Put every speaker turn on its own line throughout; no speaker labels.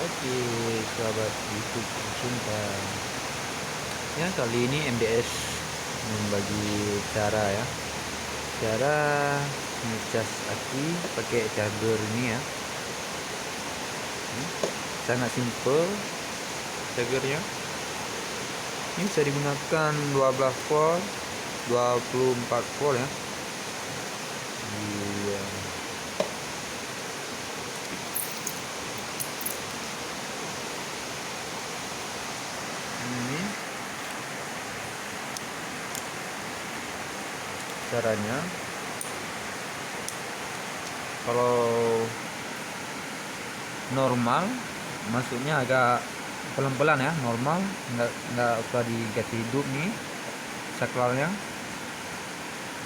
Oke, sahabat YouTube cinta. Ya, kali ini MDS membagi cara ya. Cara ngecas aki pakai charger ini ya. Sangat simple chargernya. Ini bisa digunakan 12 volt, 24 volt ya. Iya. Ini caranya. Kalau normal masuknya agak pelan-pelan ya, normal, nggak usah diganti hidup nih saklarnya.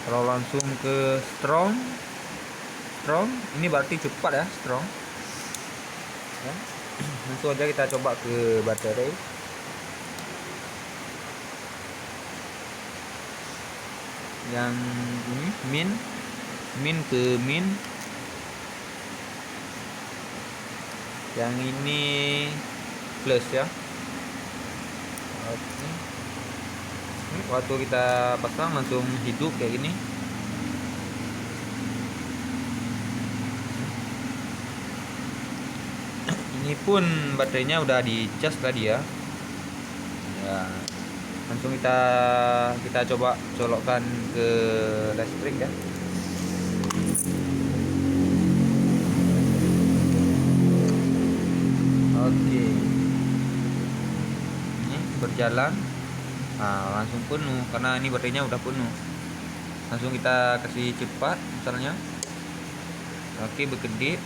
Kalau langsung ke strong ini berarti cepat ya, strong ya. Langsung aja kita coba ke baterai. Yang ini min ke min, yang ini plus ya. Oke. Ini waktu kita pasang langsung hidup kayak gini. Ini pun baterainya udah dicas tadi ya. Ya, langsung kita coba colokkan ke listrik ya. Oke, ini berjalan. Nah, langsung penuh karena ini baterainya udah penuh. Langsung kita kasih cepat misalnya. Oke, berkedip.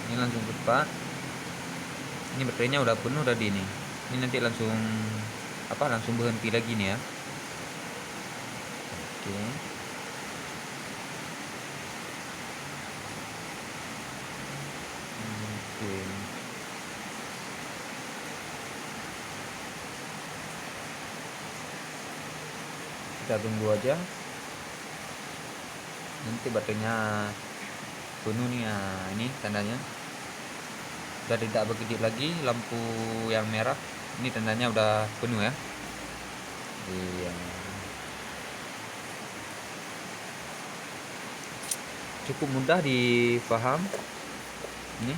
Ini langsung cepat. Ini baterainya udah penuh tadi nih. Ini nanti langsung langsung berhenti lagi nih ya. Oke. Oke. Kita tunggu aja. Nanti baterainya penuh nih ya. Ini tandanya udah tidak berkedip lagi lampu yang merah. Ini tandanya udah penuh ya. Iya. Cukup mudah dipaham. Ini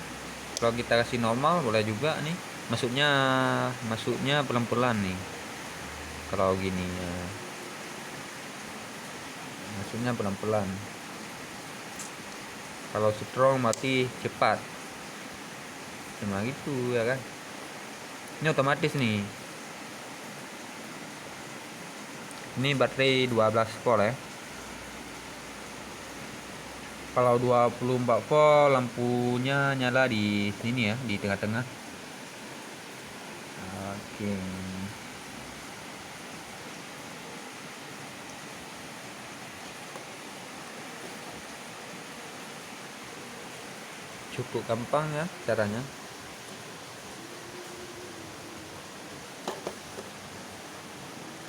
kalau kita kasih normal boleh juga nih. Masuknya pelan-pelan nih. Kalau gini ya. Masuknya pelan-pelan. Kalau strong mati cepat. Cuma gitu ya kan. Ini otomatis nih. Ini baterai 12 volt ya. Kalau 24 volt lampunya nyala di sini ya, di tengah-tengah. Oke. Cukup gampang ya caranya.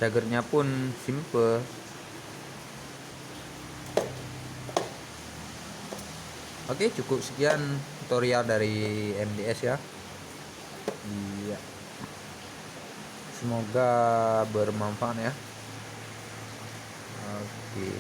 Chargernya pun simple. Oke, cukup sekian tutorial dari MDS ya. Iya. Semoga bermanfaat ya. Oke.